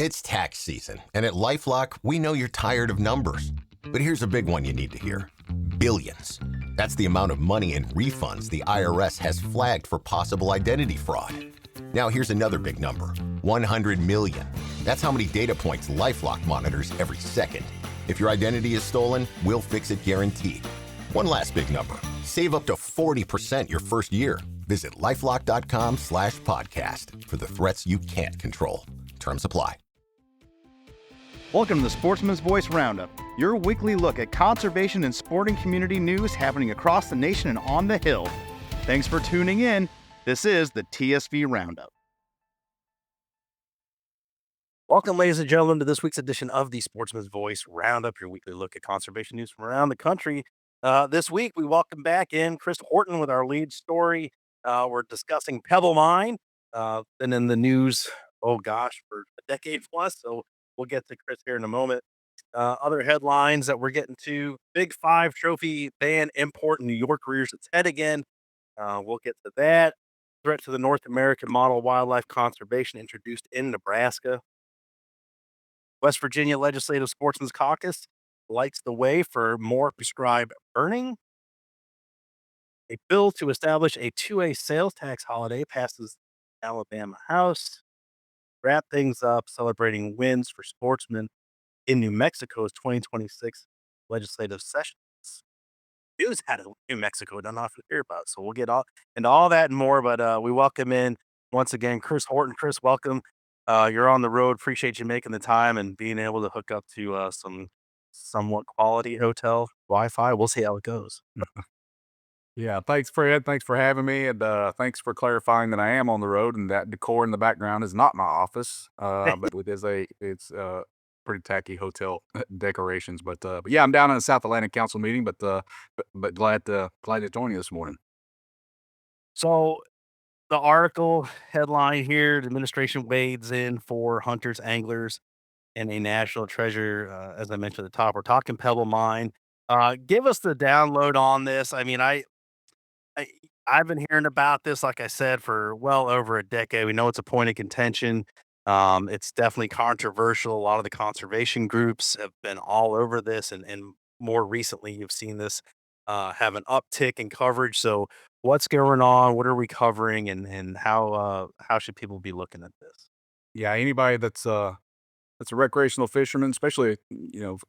It's tax season, and at LifeLock, we know you're tired of numbers. But here's a big one you need to hear. Billions. That's the amount of money in refunds the IRS has flagged for possible identity fraud. Now here's another big number. 100 million. That's how many data points LifeLock monitors every second. If your identity is stolen, we'll fix it guaranteed. One last big number. Save up to 40% your first year. Visit lifelock.com/podcast for the threats you can't control. Terms apply. Welcome to the Sportsman's Voice Roundup, your weekly look at conservation and sporting community news happening across the nation and on the Hill. Thanks for tuning in. This is the TSV Roundup. Welcome, ladies and gentlemen, to this week's edition of the Sportsman's Voice Roundup, your weekly look at conservation news from around the country. This week, we welcome back in Chris Horton with our lead story. We're discussing Pebble Mine, been in the news, for a decade plus, so we'll get to Chris here in a moment. Other headlines that we're getting to: Big Five trophy ban import in New York rears its head again. We'll get to that. Threat to the North American model wildlife conservation introduced in Nebraska. West Virginia Legislative Sportsman's Caucus lights the way for more prescribed burning. A bill to establish a 2A sales tax holiday passes Alabama House. Wrap things up celebrating wins for sportsmen in New Mexico's 2026 legislative sessions. News out of New Mexico, don't often hear about. So we'll get into all that and more. But we welcome in once again Chris Horton. Chris, welcome. You're on the road. Appreciate you making the time and being able to hook up to some somewhat quality hotel Wi-Fi. We'll see how it goes. Yeah, thanks, Fred. Thanks for having me, and thanks for clarifying that I am on the road and that decor in the background is not my office, but it's pretty tacky hotel decorations. But yeah, I'm down in the South Atlantic Council meeting, but glad to join you this morning. So the article headline here: the administration wades in for hunters, anglers, and a national treasure. As I mentioned at the top, we're talking Pebble Mine. Give us the download on this. I mean, I've been hearing about this, like I said, for well over a decade. We know it's a point of contention. It's definitely controversial. A lot of the conservation groups have been all over this, and more recently, you've seen this have an uptick in coverage. So, what's going on? What are we covering, and how should people be looking at this? Yeah, anybody that's a recreational fisherman, especially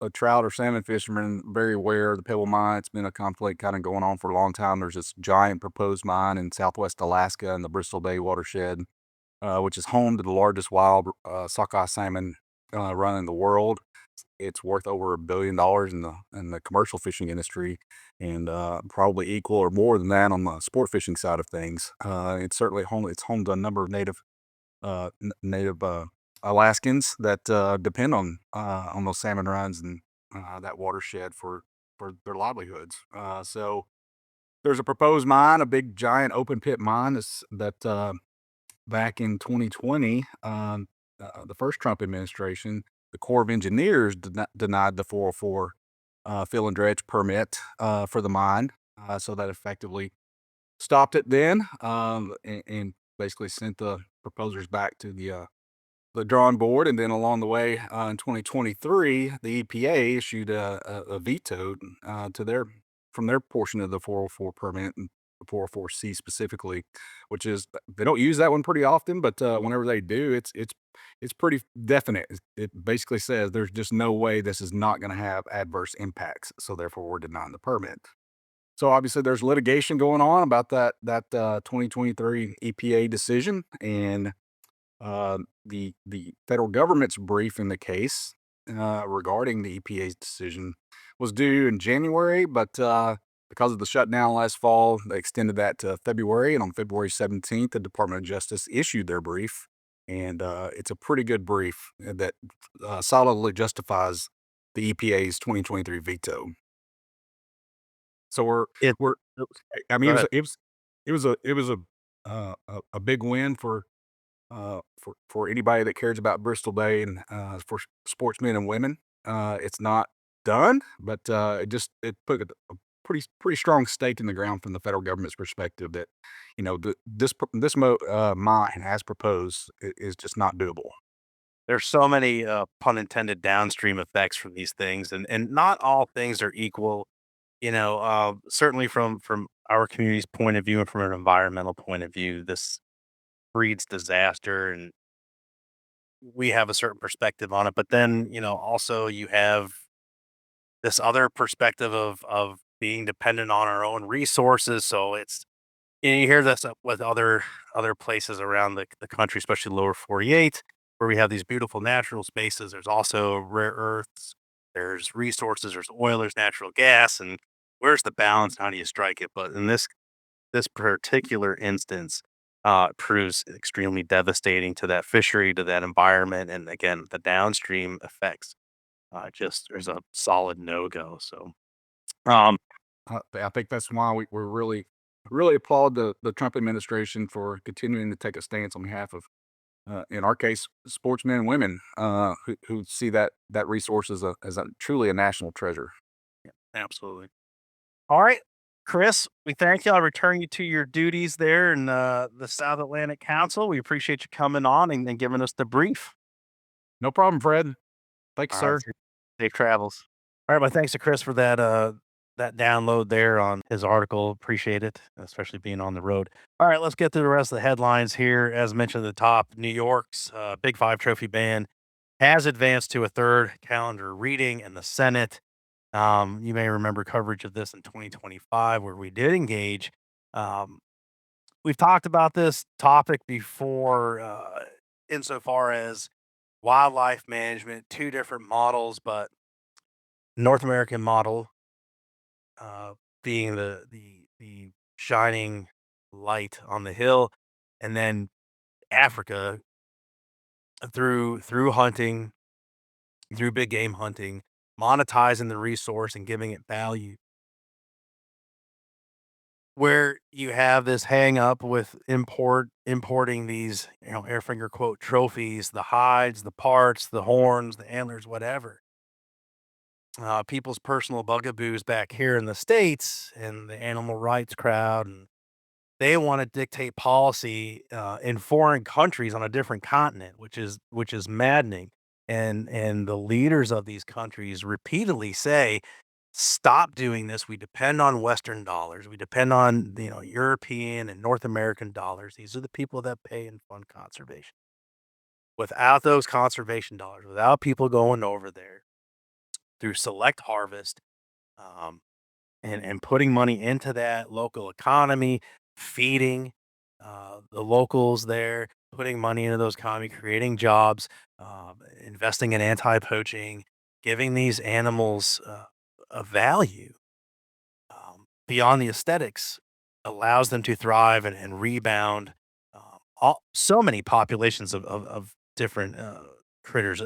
a trout or salmon fisherman, very aware of the Pebble Mine. It's been a conflict kind of going on for a long time. There's this giant proposed mine in Southwest Alaska in the Bristol Bay watershed, which is home to the largest wild sockeye salmon run in the world. It's worth over $1 billion in the commercial fishing industry, and probably equal or more than that on the sport fishing side of things. It's certainly home. It's home to a number of native Alaskans that depend on those salmon runs and that watershed for their livelihoods. So there's a proposed mine, a big giant open pit mine that back in 2020, the first Trump administration, the Corps of Engineers denied the 404 fill and dredge permit for the mine. So that effectively stopped it then, and basically sent the proposers back to the drawing board. And then along the way, in 2023, the EPA issued a veto from their portion of the 404 permit, and the 404C specifically, which is, they don't use that one pretty often, but whenever they do, it's pretty definite. It basically says there's just no way this is not going to have adverse impacts, so therefore we're denying the permit. So obviously there's litigation going on about that 2023 EPA decision, and the federal government's brief in the case regarding the EPA's decision was due in January, but because of the shutdown last fall, they extended that to February, and on February 17th, the Department of Justice issued their brief, and it's a pretty good brief that solidly justifies the EPA's 2023 veto. So I mean, it was a big win for anybody that cares about Bristol Bay and for sportsmen and women. It's not done, but it put a pretty strong stake in the ground from the federal government's perspective that this mine as proposed is just not doable. there's so many pun intended downstream effects from these things, and not all things are equal. Certainly from our community's point of view and from an environmental point of view, this breeds disaster, and we have a certain perspective on it. But then, also you have this other perspective of being dependent on our own resources. So you hear this with other places around the country, especially lower 48, where we have these beautiful natural spaces. There's also rare earths, there's resources, there's oil, there's natural gas, and where's the balance? How do you strike it? But in this particular instance, proves extremely devastating to that fishery, to that environment, and again, the downstream effects. Just there's a solid no go. So, um, I think that's why we're really applaud the Trump administration for continuing to take a stance on behalf of, in our case, sportsmen and women who see that resource as a truly a national treasure. absolutely. All right, Chris, we thank you. I'll return you to your duties there in the South Atlantic Council. We appreciate you coming on and giving us the brief. No problem, Fred. Thanks, All right, sir. safe travels. All right, my thanks to Chris for that download there on his article. Appreciate it, especially being on the road. All right, let's get to the rest of the headlines here. As mentioned at the top, New York's Big Five trophy ban has advanced to a third calendar reading in the Senate. You may remember coverage of this in 2025, where we did engage. Um, we've talked about this topic before, insofar as wildlife management, two different models, but North American model uh, being the shining light on the hill, and then Africa through hunting, through big game hunting, monetizing the resource and giving it value. Where you have this hang up with importing these, air finger quote trophies, the hides, the parts, the horns, the antlers, whatever. People's personal bugaboos back here in the States and the animal rights crowd, and they want to dictate policy in foreign countries on a different continent, which is maddening. And the leaders of these countries repeatedly say, "Stop doing this. We depend on Western dollars. We depend on European and North American dollars. These are the people that pay and fund conservation. Without those conservation dollars, without people going over there through select harvest." Um, and putting money into that local economy, feeding the locals there, putting money into those economy, creating jobs, investing in anti-poaching, giving these animals a value beyond the aesthetics, allows them to thrive and rebound. So many populations of different critters,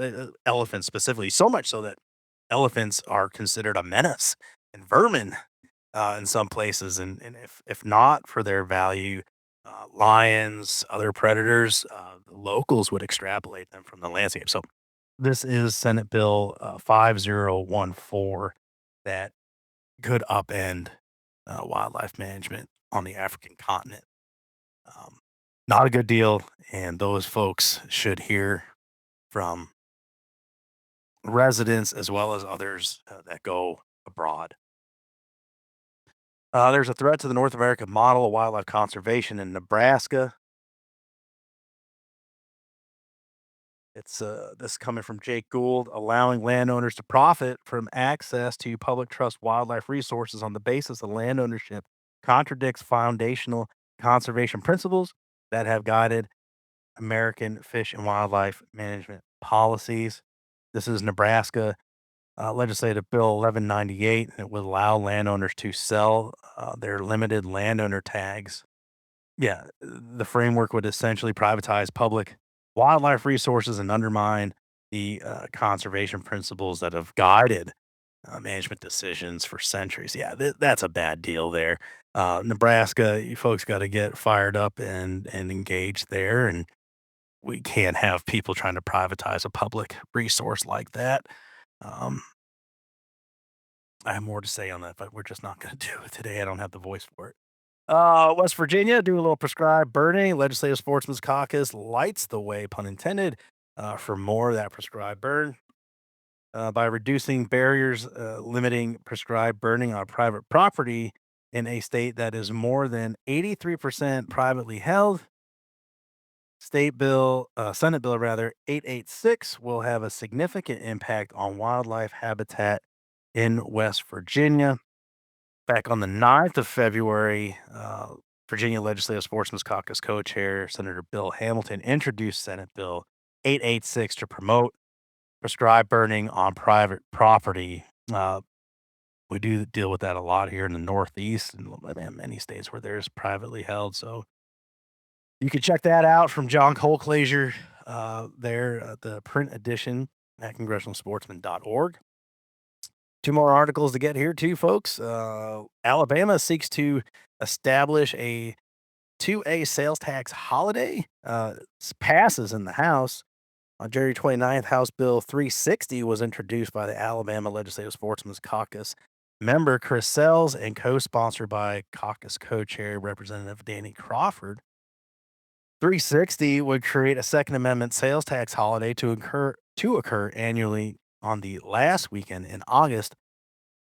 elephants specifically, so much so that elephants are considered a menace and vermin in some places, and if not for their value, lions, other predators, the locals would extrapolate them from the landscape. So this is Senate Bill 5014 that could upend wildlife management on the African continent. Um, Not a good deal, and those folks should hear from residents as well as others that go abroad. There's a threat to the North American model of wildlife conservation in Nebraska. It's this coming from Jake Gould, allowing landowners to profit from access to public trust wildlife resources on the basis of land ownership contradicts foundational conservation principles that have guided American fish and wildlife management policies. This is Nebraska Legislative Bill 1198. It would allow landowners to sell their limited landowner tags. Yeah, the framework would essentially privatize public wildlife resources and undermine the conservation principles that have guided management decisions for centuries. Yeah, that's a bad deal there. Nebraska, you folks got to get fired up and engaged there, and we can't have people trying to privatize a public resource like that. Um, I have more to say on that, but we're just not going to do it today. I don't have the voice for it. West Virginia, do a little prescribed burning. Legislative Sportsman's Caucus lights the way, pun intended, for more of that prescribed burn. By reducing barriers limiting prescribed burning on private property in a state that is more than 83% privately held. Senate Bill 886 will have a significant impact on wildlife habitat in West Virginia. Back on the 9th of February, Virginia Legislative Sportsmen's Caucus co-chair Senator Bill Hamilton introduced Senate Bill 886 to promote prescribed burning on private property. We do deal with that a lot here in the Northeast and many states where there's privately held. So you can check that out from John Colclaser there, the print edition at congressionalsportsman.org. 2 more articles to get here too, folks. Alabama seeks to establish a 2A sales tax holiday. Passes in the House. On January 29th, House Bill 360 was introduced by the Alabama Legislative Sportsmen's Caucus member Chris Sells and co-sponsored by caucus co-chair Representative Danny Crawford. 360 would create a Second Amendment sales tax holiday to occur annually on the last weekend in August,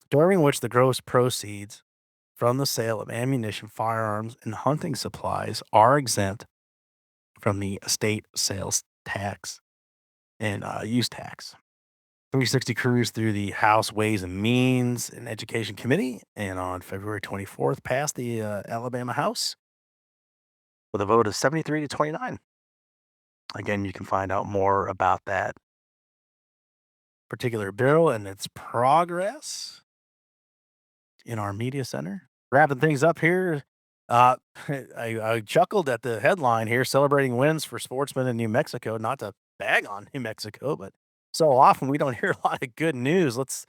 during which the gross proceeds from the sale of ammunition, firearms, and hunting supplies are exempt from the state sales tax and use tax. 360 cruised through the House Ways and Means and Education Committee, and on February 24th passed the Alabama House with a vote of 73 to 29. Again, you can find out more about that particular bill and its progress in our media center. Wrapping things up here, I chuckled at the headline here, celebrating wins for sportsmen in New Mexico. Not to bag on New Mexico, but so often we don't hear a lot of good news. Let's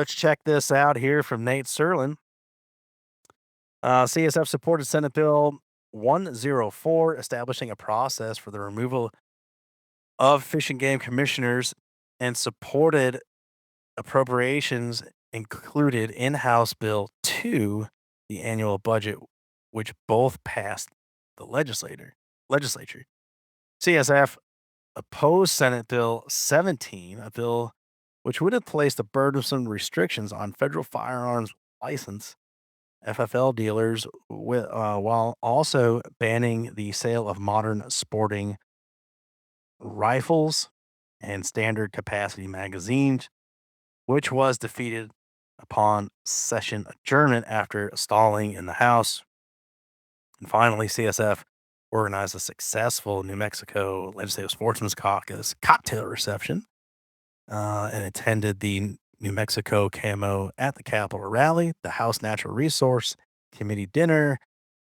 check this out here from Nate Serlin. CSF supported Senate Bill 104, establishing a process for the removal of fish and game commissioners, and supported appropriations included in House Bill 2, the annual budget, which both passed the legislature. CSF opposed Senate Bill 17, a bill which would have placed a burdensome restrictions on federal firearms license FFL dealers, while also banning the sale of modern sporting rifles and standard capacity magazines, which was defeated upon session adjournment after stalling in the House. And finally, CSF organized a successful New Mexico Legislative Sportsmen's Caucus cocktail reception and attended the New Mexico Camo at the Capitol rally, the House Natural Resource Committee dinner,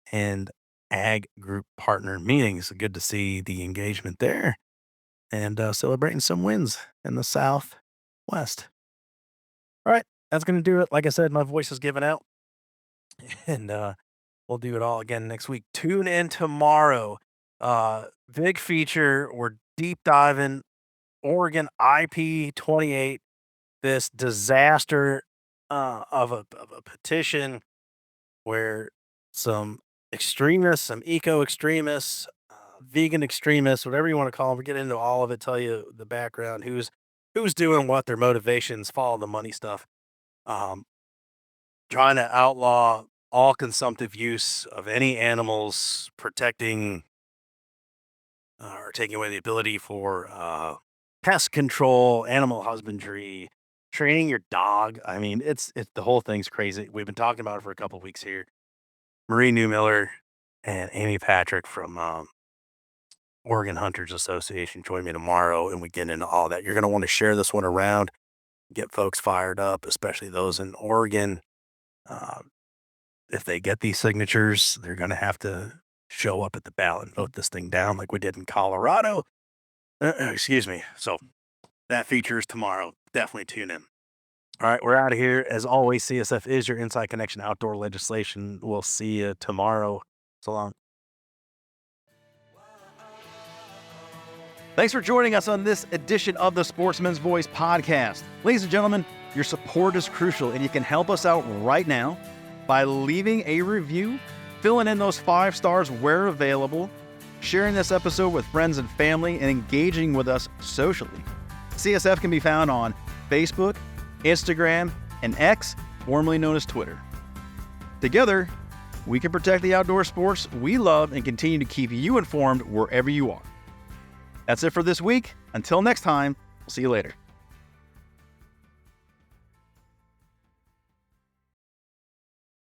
and Ag Group partner meetings. Good to see the engagement there and celebrating some wins in the Southwest. All right, that's going to do it. Like I said, my voice is giving out, and we'll do it all again next week. Tune in tomorrow. Big feature. We're deep diving Oregon IP28, this disaster of a petition where some extremists, some eco-extremists, vegan extremists, whatever you want to call them, we get into all of it, tell you the background, who's doing what, their motivations, follow the money stuff. Trying to outlaw all consumptive use of any animals, protecting or taking away the ability for pest control, animal husbandry, training your dog. I mean, it's the whole thing's crazy. We've been talking about it for a couple of weeks here. Marie Newmiller and Amy Patrick from Oregon Hunters Association join me tomorrow, and we get into all that. You're going to want to share this one around, get folks fired up, especially those in Oregon. If they get these signatures, they're going to have to show up at the ballot and vote this thing down like we did in Colorado. Excuse me. So that features tomorrow. Definitely tune in. All right, we're out of here. As always, CSF is your inside connection outdoor legislation. We'll see you tomorrow. So long. Thanks for joining us on this edition of the Sportsman's Voice podcast. Ladies and gentlemen, your support is crucial, and you can help us out right now by leaving a review, filling in those 5 stars where available, sharing this episode with friends and family, and engaging with us socially. CSF can be found on Facebook, Instagram, and X, formerly known as Twitter. Together, we can protect the outdoor sports we love and continue to keep you informed wherever you are. That's it for this week. Until next time, we'll see you later.